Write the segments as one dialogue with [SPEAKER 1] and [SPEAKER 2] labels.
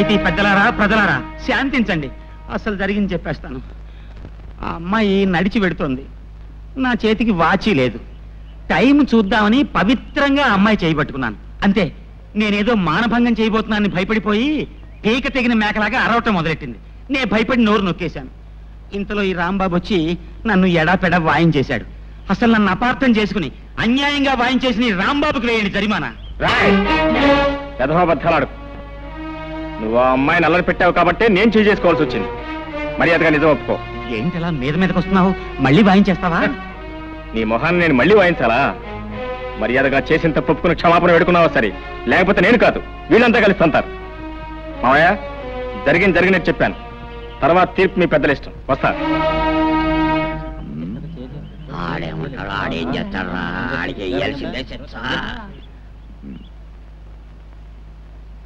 [SPEAKER 1] పంచాయతీ పెద్దలారా ప్రజలారా శాంతించండి. అసలు జరిగింది చెప్పేస్తాను. ఆ అమ్మాయి నడిచి వెడుతోంది. నా చేతికి వాచి లేదు. టైం చూద్దామని పవిత్రంగా అమ్మాయి చేయబట్టుకున్నాను. అంతే, నేనేదో మానభంగం చేయబోతున్నానని భయపడిపోయి పీక తెగిన మేకలాగా అరవటం మొదలెట్టింది. నేను భయపడి నోరు నొక్కేశాను. ఇంతలో ఈ రాంబాబు వచ్చి నన్ను ఎడాపెడా వాయించేశాడు. అసలు నన్ను అపార్థం చేసుకుని అన్యాయంగా వాయించేసిన ఈ రాంబాబుకి వేయండి జరిమానా.
[SPEAKER 2] యథాబద్ధాలాడు. నువ్వు ఆ అమ్మాయిని అల్లరి పెట్టావు కాబట్టి నేను చేసుకోవాల్సి వచ్చింది. మర్యాదగా నిజం ఒప్పుకో.
[SPEAKER 1] ఏంటి అలా మీదకి వస్తున్నావు? మళ్ళీ వాయించేస్తావా?
[SPEAKER 2] నీ మొహాన్ని నేను మళ్ళీ వాయించాలా? మర్యాదగా చేసిన తప్పు ఒప్పుకుని క్షమాపణ పెడుకున్నావా సరే, లేకపోతే నేను కాదు వీళ్ళంతా కలిసి అంటారు. మావయ్య, జరిగినట్టు చెప్పాను. తర్వాత తీర్పు మీ పెద్దల ఇష్టం. వస్తా.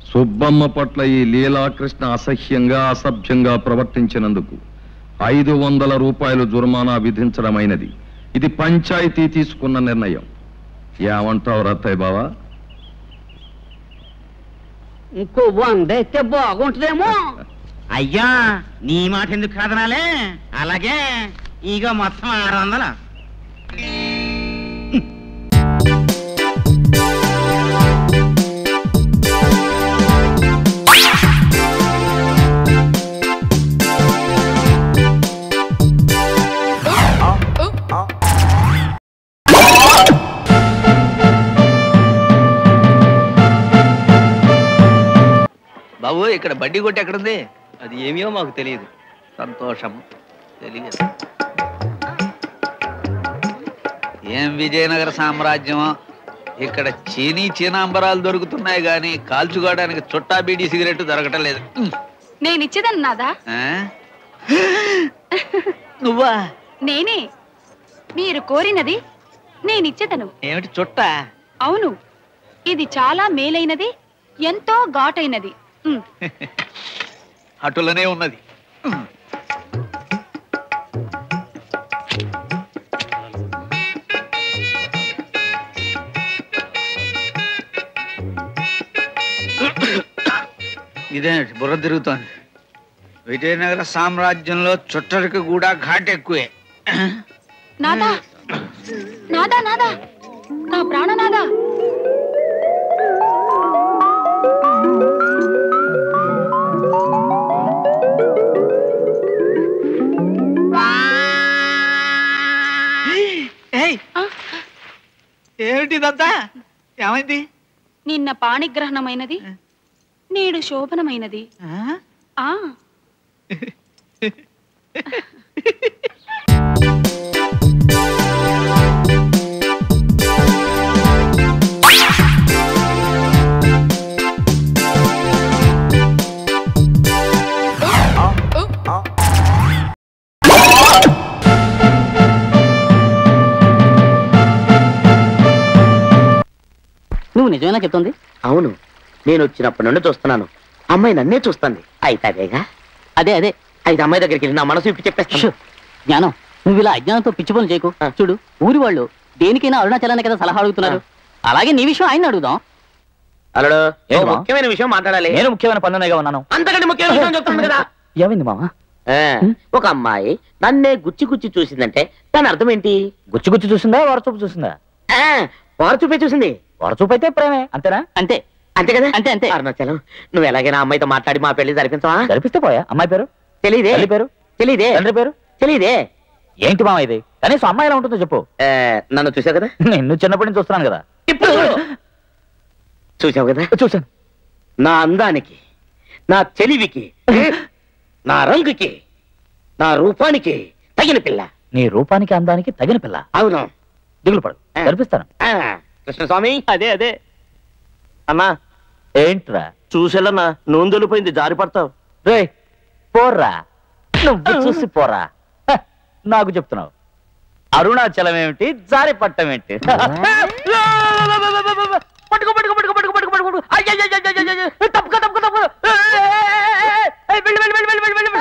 [SPEAKER 3] సుబ్బమ్మ పట్ల ఈ లీలాకృష్ణ అసహ్యంగా అసభ్యంగా ప్రవర్తించినందుకు 500 రూపాయలు జుర్మానా విధించడమైనది. ఇది పంచాయతీ తీసుకున్న నిర్ణయం. ఏమంటావు రత్తయ్య బావా?
[SPEAKER 4] ఇంకో 100 అయితే బాగుంటుందేమో.
[SPEAKER 1] అయ్యా, నీ మాట ఎందుకు కాదనాలే? అలాగే ఇగో మొత్తం 600.
[SPEAKER 5] బాబు, ఇక్కడ బడ్డీ కొట్టి ఎక్కడుంది? అది ఏమో మాకు తెలియదు. సంతోషం. తెలియదు. ఏం విజయనగర సామ్రాజ్యం! ఇక్కడ చీనాంబరాలు దొరుకుతున్నాయి గాని కాల్చుకోవడానికి చుట్టా బీడీ సిగరెట్ దొరకటం లేదు.
[SPEAKER 6] నేను ఇచ్చేదాన్ని నాదా?
[SPEAKER 5] నువ్వా?
[SPEAKER 6] నేనే. మీరు కోరినది నేనిచ్చేదను.
[SPEAKER 5] ఏమిటి చుట్టా?
[SPEAKER 6] అవును, ఇది చాలా మేలైనది, ఎంతో ఘాటైనది.
[SPEAKER 5] అటులనే ఉన్నది. ఇదే బుర్ర తిరుగుతోంది. విజయనగర సామ్రాజ్యంలో చుట్టరికి కూడా ఘాట్ ఎక్కువే.
[SPEAKER 6] నాదా, నాదా, నాదా, నా ప్రాణనాదా!
[SPEAKER 5] ఏమిటిదంతా? ఏమైంది?
[SPEAKER 6] నిన్న పాణిగ్రహణమైనది, నేడు శోభనమైనది. ఆ
[SPEAKER 4] నువ్వు నిజమేనా చెప్తుంది? అవును, నేను వచ్చినప్పటి నుండి చూస్తున్నాను. అమ్మాయి నన్నే చూస్తుంది. అయితే అదేగా? అదే అదే. అయితే అమ్మాయి దగ్గరికి వెళ్ళి నా మనసు ఇప్పి చెప్పేస్తాను. జ్ఞానం, నువ్వు ఇలా అజ్ఞానంతో పిచ్చి పనులు చేయకు. చూడు, ఊరి వాళ్ళు దేనికైనా అరుణాచలాన్ని కదా సలహా అడుగుతున్నారు. అలాగే నీ విషయం ఆయన అడుగుదాం. అలడు, ముఖ్యమైన విషయం మాట్లాడాలి.
[SPEAKER 5] నేను ముఖ్యమైన పనులుగా ఉన్నాను.
[SPEAKER 4] అంతకంటే ముఖ్యమైన విషయం చెప్తుంది కదా.
[SPEAKER 5] ఏమైంది మామ?
[SPEAKER 4] ఒక అమ్మాయి నన్నే గుచ్చి గుచ్చి చూసిందంటే దాని అర్థం ఏంటి?
[SPEAKER 5] గుచ్చి గుచ్చి చూసిందా, వారచూపు చూసిందా?
[SPEAKER 4] వారచూపే చూసింది.
[SPEAKER 5] వారచూపు అయితే ప్రేమే, అంతేనా?
[SPEAKER 4] అంతే అంతే కదా. అంతే అంతే. అరుణాచలం, నువ్వు ఎలాగైనా అమ్మాయితో మాట్లాడి మా పెళ్లి జరిపించవా?
[SPEAKER 5] జరిపిస్తే పోయా. అమ్మాయి పేరు
[SPEAKER 4] తెలీదే.
[SPEAKER 5] పేరు
[SPEAKER 4] తెలీదే.
[SPEAKER 5] తండ్రి పేరు
[SPEAKER 4] తెలీదే.
[SPEAKER 5] ఏంటి మామ ఇది? కనీసం అమ్మాయి ఎలా ఉంటుందో చెప్పు.
[SPEAKER 4] నన్ను చూసావు కదా.
[SPEAKER 5] నిన్ను చిన్నప్పటి నుంచి చూస్తున్నాను కదా.
[SPEAKER 4] ఇప్పుడు చూసావు కదా.
[SPEAKER 5] చూశాను.
[SPEAKER 4] నా అందానికి, నా తెలివికి, నా రంగుకి, నా రూపానికి తగిన పిల్ల.
[SPEAKER 5] నీ రూపానికి అందానికి తగిన పిల్ల?
[SPEAKER 4] అవును.
[SPEAKER 5] దిగులు పడు, జరిపిస్తాను.
[SPEAKER 4] కృష్ణస్వామి.
[SPEAKER 7] అదే అదే. అన్నా,
[SPEAKER 5] ఏంట్రా
[SPEAKER 7] చూసేలన్నా నూనెలిపోయింది, జారి పడతావు.
[SPEAKER 5] రే పోర్రా, నువ్వు చూసి పోరా. నాకు చెప్తున్నావు అరుణాచలం ఏమిటి, జారి పట్టం ఏంటి? పట్టుకో పట్టుకో పట్టుకో పట్టుకో పట్టుకో పట్టుకో. తప్పుకో తప్పుకో తప్పుకో. వెళ్ళి వెళ్ళి వెళ్ళి వెళ్ళి వెళ్ళి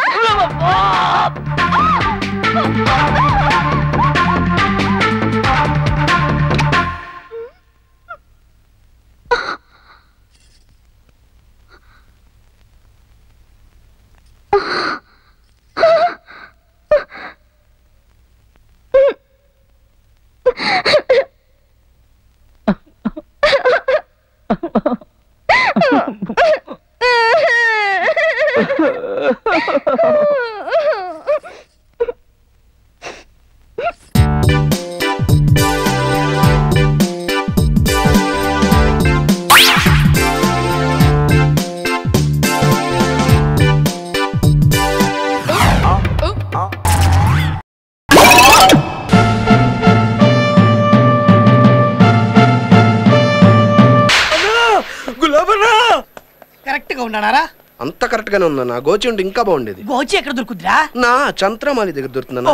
[SPEAKER 8] కరెక్ట్ గా ఉన్నారా?
[SPEAKER 9] అంత కరెక్ట్ గానే ఉందన్నా. గోచి ఉంటే ఇంకా బాగుండేది.
[SPEAKER 8] గోచి ఎక్కడ దొరుకుద్రా?
[SPEAKER 9] నా చంద్రమాలి దగ్గర దొరుకుతుందన్నా.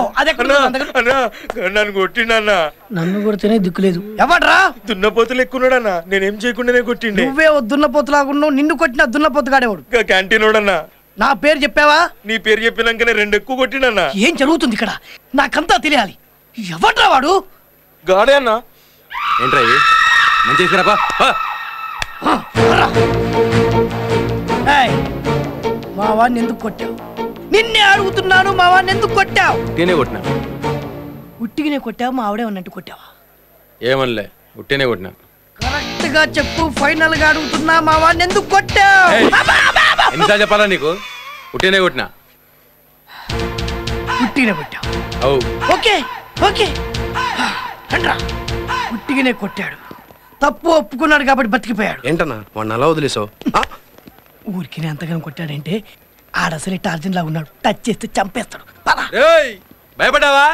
[SPEAKER 10] నన్ను కొట్టిండన్నా.
[SPEAKER 8] నన్ను కొడితేనే దిక్కులేదు. ఎవడ్రా?
[SPEAKER 10] దున్నపోతులు ఎక్కున్నాడన్నా. నేనేం చేయకుండానే కొట్టిండే.
[SPEAKER 8] నువ్వే దున్నపోతులాగున్నావు. నిన్ను కొట్టిన దున్నపోతుగాడేవాడు.
[SPEAKER 10] క్యాంటీన్ ఓడన్నా.
[SPEAKER 8] నా పేరు చెప్పావా?
[SPEAKER 10] నీ పేరు చెప్పినాకనే 2 ఎక్కువ కొట్టినన్నా.
[SPEAKER 8] ఏం జరుగుతుంది ఇక్కడ? నాకంతా తెలియాలి. ఎవడ్రా వాడు?
[SPEAKER 10] గాడే అన్నా.
[SPEAKER 2] ఏంట్రా ఇది? మంచి
[SPEAKER 8] మా వాడిని ఎందుకు కొట్టావు? నిన్నే అడుగుతున్నాను. మా వాడిని ఎందుకు కొట్టావు?
[SPEAKER 2] ఉట్టినే కొట్టినా.
[SPEAKER 8] ఉట్టిగానే కొట్టావు? మా ఆవిడే ఉన్నట్టు కొట్టావా?
[SPEAKER 2] ఏమనలే, ఉట్టినే కొట్టినా.
[SPEAKER 8] కరెక్ట్ గా చెప్పు. ఫైనల్ గా అడుగుతున్నా, మా వాడిని ఎందుకు కొట్టావు?
[SPEAKER 2] ఎన్నిసార్లు చెప్పాలా నీకు? ఉట్టినే కొట్టినా.
[SPEAKER 8] ఉట్టిగానే కొట్టావు?
[SPEAKER 2] అవు.
[SPEAKER 8] ఓకే ఓకే రండ్రా. ఉట్టిగానే కొట్టాడు. తప్పు ఒప్పుకున్నాడు కాబట్టి బతికిపోయాడు.
[SPEAKER 9] ఏంటన్నా వాడిని అలా వదిలేసావు?
[SPEAKER 8] ఊరికి అంతగానో కొట్టాడంటే ఆడసలే టార్జన్ లా ఉన్నాడు. టచ్ చేస్తే చంపేస్తాడు.
[SPEAKER 2] భయపడ్డావా?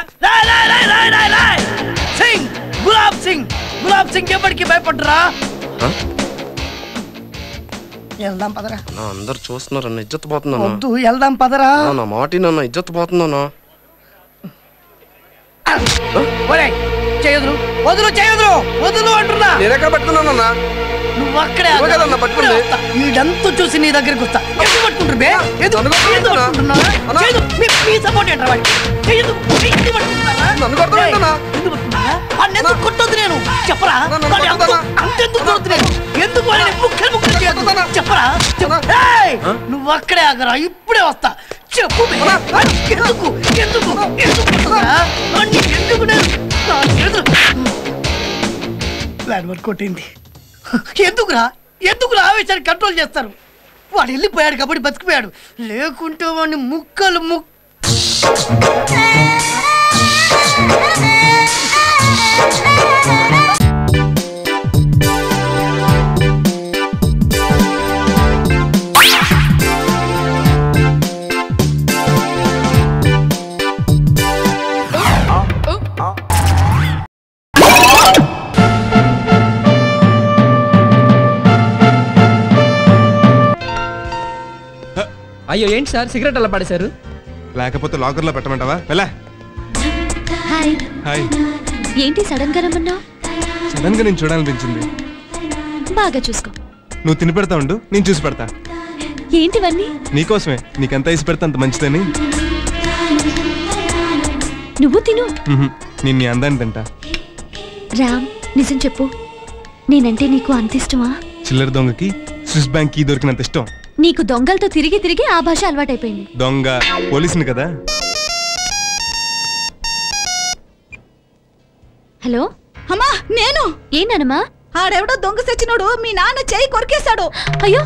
[SPEAKER 8] సింగ్ గులాబ్ సింగ్. గులాబ్ సింగ్ ఎప్పటికీ భయపడ్డరా? వెళ్దాం పదరా.
[SPEAKER 9] అందరు చూస్తున్నారు. ఇజ్జత్ పోతున్నా.
[SPEAKER 8] వద్దు, వెళ్దాం పదరా.
[SPEAKER 9] నా మాట నన్న ఇజ్జత్ పోతున్నానా?
[SPEAKER 8] చేయదురు వదులు, చేయదురు వదులు అంటున్నా.
[SPEAKER 9] నేను ఎక్కడ పట్టుకున్నానన్నా?
[SPEAKER 8] నువ్వు అక్కడే
[SPEAKER 9] పట్టుకుంది.
[SPEAKER 8] వీడంతా చూసి నీ దగ్గరికి వస్తా. ఎందుకు పట్టుకుంటారు? కొట్టొద్దు నేను చెప్పరా? ఎందుకు చెప్పరా? నువ్వు అక్కడే ఆగరా. ఇప్పుడే వస్తా. చెప్పు. ఎందుకు ఎందుకు ఎందుకు ప్లాన్ వర్క్ కొట్టింది. ఎందుకురా ఎందుకురా ఆవేశాన్ని కంట్రోల్ చేస్తారు? వాడు వెళ్ళిపోయాడు కాబట్టి బతికిపోయాడు. లేకుంటే వాడిని ముక్కలు
[SPEAKER 11] అయ్యో ఏంటి సార్ సిగరెట్ అలా పడేశారు?
[SPEAKER 10] లేకపోతే లాకర్ లో పెట్టమంటావా? వెళ్ళా. హాయ్.
[SPEAKER 12] ఏంటి సడన్ గా రమ్మన్నావు?
[SPEAKER 10] సడన్ గా నేను చూడాలనిపించింది.
[SPEAKER 12] బాగా చూసుకో.
[SPEAKER 10] నువ్వు తిని పెడతా ఉండు, నేను చూసి పెడతా.
[SPEAKER 12] ఏంటివన్నీ?
[SPEAKER 10] నీకోసమే. నీకెంత వేసి పెడతా అంత మంచిదని.
[SPEAKER 12] నువ్వు తిను.
[SPEAKER 10] నేను నీ అందాన్ని తింటా.
[SPEAKER 12] రామ్, నిజం చెప్పు, నేనంటే నీకు అంత ఇష్టమా?
[SPEAKER 10] చిల్లర దొంగకి స్విస్ బ్యాంక్ కీ దొరికినంత ఇష్టం.
[SPEAKER 12] నీకు దొంగలతో తిరిగి తిరిగి ఆ భాష అలవాటైపోయింది.
[SPEAKER 10] దొంగ పోలీసుని కదా.
[SPEAKER 12] హలో అమ్మా, నేను. ఏనమ్మా? ఆడెవడో దొంగ సచ్చినోడు మీ నాన్న చెయ్యి కొరికేశాడు. అయ్యో,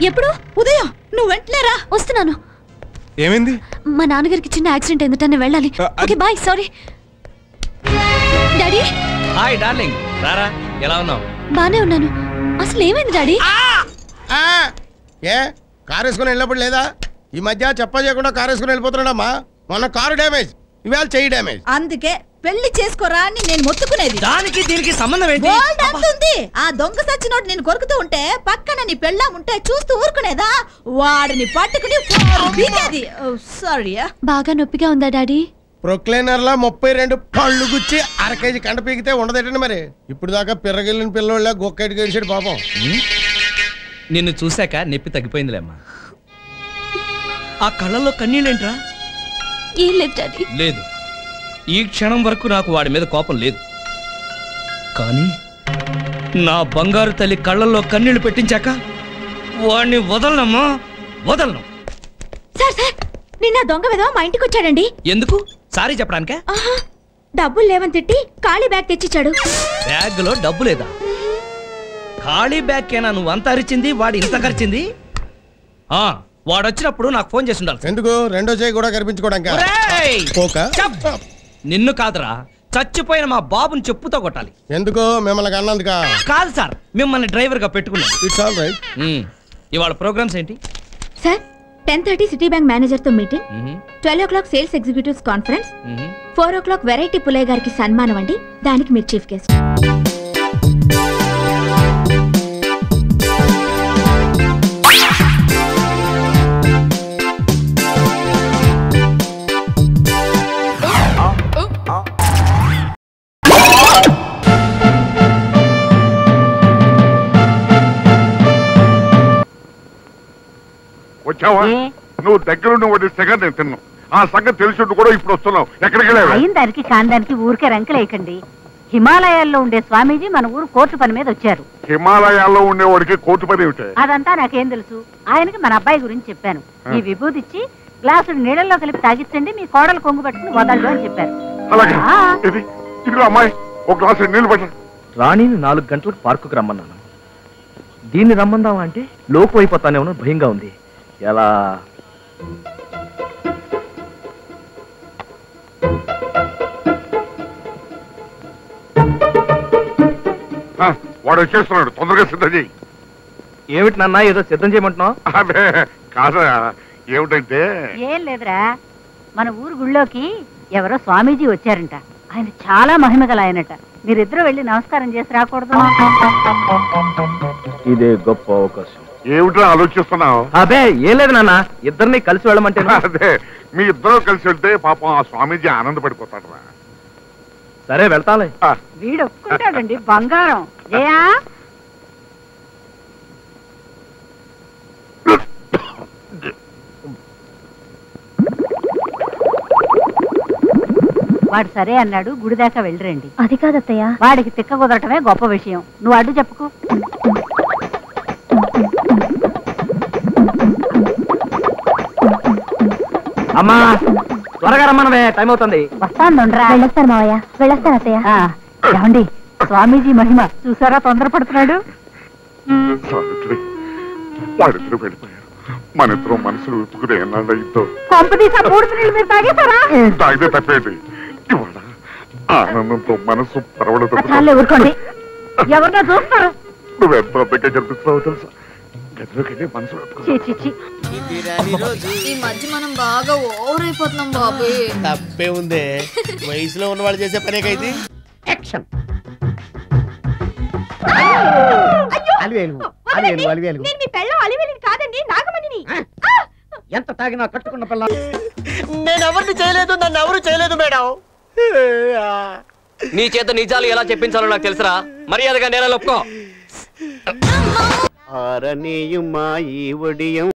[SPEAKER 12] ఎప్పుడు? ఉదయం. నువ్వు వెంటనే రా. వస్తున్నాను.
[SPEAKER 10] ఏమైంది?
[SPEAKER 12] మా నాన్నగారికి చిన్న యాక్సిడెంట్ అయిందట, నేను వెళ్ళాలి. Okay bye. Sorry daddy.
[SPEAKER 11] Hi darling. రారా, ఎలా ఉన్నావు?
[SPEAKER 12] బానే ఉన్నాను. అసలు ఏమైంది డాడీ?
[SPEAKER 13] ఏ కారు వేసుకుని వెళ్ళినప్పుడు లేదా? ఈ మధ్య చెప్ప చేయకుండా కారు వేసుకుని వెళ్ళిపోతున్నాడమ్మా. మొన్న కారు డ్యామేజ్, ఇవాళ చెయ్యి డ్యామేజ్.
[SPEAKER 14] అందుకే పెళ్లి చేసుకోరా అని నేను మొత్తుకునేది.
[SPEAKER 8] దానికి దీనికి సంబంధం ఏంటి?
[SPEAKER 14] ఆ దొంగ సచ్చినోడు నేను కొరుకుతూ ఉంటే పక్కన నీ పెళ్ళాం ఉంటే చూస్తూ ఊరుకునేదా? వాడిని పట్టుకుని సారీ.
[SPEAKER 12] బాగా నొప్పిగా ఉందా డాడీ?
[SPEAKER 13] ప్రొక్లైనర్ లా 32 పళ్ళు గుచ్చి 1/2 కేజీ కండ పీకితే ఉండదేటండి మరి. ఇప్పుడు దాకా పిర్రగిల్లిన పిల్లోళ్ళ గొక్కటి గడిచాడు పాపం.
[SPEAKER 11] నిన్ను చూశాక నొప్పి తగ్గిపోయిందిలేమ్మా. ఆ కళ్ళల్లో కన్నీళ్ళేంట్రా?
[SPEAKER 12] ఏం లేదు డాడీ.
[SPEAKER 11] లేదు, ఈ క్షణం వరకు నాకు వాడి మీద కోపం లేదు. కానీ నా బంగారు తల్లి కళ్ళల్లో కన్నీళ్లు పెట్టించాక వాడిని వదలనమ్మా, వదలను.
[SPEAKER 12] సార్ సార్, నిన్న దొంగ విధవ మా ఇంటికి వచ్చాడండి.
[SPEAKER 11] ఎందుకు? సారీ చెప్పడానికే?
[SPEAKER 12] డబ్బులు లేవని తిట్టి ఖాళీ బ్యాగ్ తెచ్చిచ్చాడు.
[SPEAKER 11] బ్యాగ్ లో డబ్బు లేదా? ఖాళీ బ్యాగ్ కేనా నువ్వు అంత అరిచింది, వాడు ఇంత ఖర్చింది? వాడు వచ్చినప్పుడు నాకు ఫోన్ చేసి ఉండాలి.
[SPEAKER 13] ఎందుకు? రెండో చేయి కూడా కనిపించుకోవడానికి.
[SPEAKER 11] నిన్ను కాదురా, చచ్చిపోయిన మా బాబుని చెప్పుతో కొట్టాలి.
[SPEAKER 13] ఎందుకు? మిమ్మల్ని అన్నందుకా?
[SPEAKER 11] కాదు సార్, మిమ్మల్ని డ్రైవర్ గా పెట్టుకున్నాను.
[SPEAKER 13] It's all right.
[SPEAKER 11] ఇవాళ ప్రోగ్రామ్స్ ఏంటి
[SPEAKER 15] సార్? 10:30 సిటీ బ్యాంక్ మేనేజర్ తో meeting, 12 o'clock sales executives conference, 4 o'clock variety Pullayya గారికి సన్మానం అండి. దానికి మీరు చీఫ్ గెస్ట్.
[SPEAKER 16] వచ్చావా? నువ్వు దగ్గరుండి వడ్డిస్తేగా నేను తిన్నావు. ఆ సంగతి తెలిసి కూడా ఇప్పుడు వస్తున్నావు. ఎక్కడికి వెళ్ళావు?
[SPEAKER 17] అయిన దానికి కాందానికి ఊరికే రంకలేయకండి. హిమాలయాల్లో ఉండే స్వామీజీ మన ఊరు కోర్టు పని మీద వచ్చారు.
[SPEAKER 16] హిమాలయాల్లో ఉండేవాడికి కోర్టు పని ఏమిటి?
[SPEAKER 17] అదంతా నాకేం తెలుసు. ఆయనకి మన అబ్బాయి గురించి చెప్పాను. ఈ విభూతి ఇచ్చి గ్లాసులు నీళ్ళల్లో కలిపి తాగించండి, మీ కోడలు కొంగు పట్టుకుని వదలడు అని చెప్పారు.
[SPEAKER 16] అలాగే ఇదిగో అమ్మాయి, ఒక గ్లాసు నీళ్లు పట్ట.
[SPEAKER 2] రాణిని 4 గంటలకు పార్కుకు రమ్మన్నాను. దీన్ని రమ్మందావా అంటే లోపు అయిపోతానేమో భయంగా ఉంది. ఎలా?
[SPEAKER 16] వాడు వచ్చేస్తున్నాడు, తొందరగా సిద్ధం చేయి.
[SPEAKER 2] ఏమిటి నాన్న ఏదో సిద్ధం చేయమంటున్నావు?
[SPEAKER 16] అదే కాదా, ఏమిటంటే
[SPEAKER 17] ఏం లేదురా, మన ఊరు గుళ్ళోకి ఎవరో స్వామీజీ వచ్చారంట. ఆయన చాలా మహిమగల ఆయనట. మీరిద్దరూ వెళ్ళి నమస్కారం చేసి రాకూడదు?
[SPEAKER 2] ఇదే గొప్ప అవకాశం.
[SPEAKER 16] ఏమిటో ఆలోచిస్తున్నావు?
[SPEAKER 2] అదే ఏం లేదు నాన్న, ఇద్దరిని కలిసి వెళ్ళమంటే.
[SPEAKER 16] అదే మీ ఇద్దరు కలిసి వెళ్తే పాపం ఆ స్వామీజీ ఆనందపడిపోతాడు.
[SPEAKER 2] సరే వెళ్తాలే.
[SPEAKER 17] వీడు ఒప్పుకుంటాడండి, బంగారం. జయా వాడు సరే అన్నాడు, గుడి దాకా వెళ్ళిరండి.
[SPEAKER 15] అది కాదత్తయ్య,
[SPEAKER 17] వాడికి తిక్క కుదరటమే గొప్ప విషయం. నువ్వు అడ్డు చెప్పుకో.
[SPEAKER 2] అమ్మా త్వరగా రమ్మనవే, టైం అవుతుంది.
[SPEAKER 17] వస్తాను.
[SPEAKER 15] వెళ్ళొస్తాను మావయ్య, వెళ్ళొస్తాను అత్తయ్య.
[SPEAKER 17] ఏమండి, స్వామీజీ మహిమ చూసారా, తొందరపడుతున్నాడు.
[SPEAKER 16] వాడిద్దరు వెళ్ళిపోయారు. మన ఇద్దరు మనసులు విప్పుకునే ఎన్నాళ్ళతో తాగితే తప్పేంటి? ఇవాళ ఆనందంతో మనసు పరవడతో
[SPEAKER 17] ఊరుకోండి, ఎవరినో చూస్తారు.
[SPEAKER 16] నువ్వెంత అందంగా కనిపిస్తున్నావు తెలుసా? గదిలోకి వెళ్ళి మనసు
[SPEAKER 12] ఈ మధ్య మనం బాగా ఓవర్ అయిపోతున్నాం బాబు.
[SPEAKER 13] తప్పే ఉందే, వయసులో ఉన్నవాళ్ళు చేసే పనేకైతే. యాక్షన్.
[SPEAKER 12] కాదండి, నాగమణిని.
[SPEAKER 1] ఎంత తాగినా కట్టుకున్న పిల్ల.
[SPEAKER 8] నేను ఎవరిని చేయలేదు, నన్ను ఎవరు చేయలేదు మేడం.
[SPEAKER 18] నీ చేత నిజాలు ఎలా చెప్పించాలో నాకు తెలుసురా. మర్యాదగా నేల ఒప్పుకో.
[SPEAKER 8] ఆరనీయుమా ఈ ఒడియం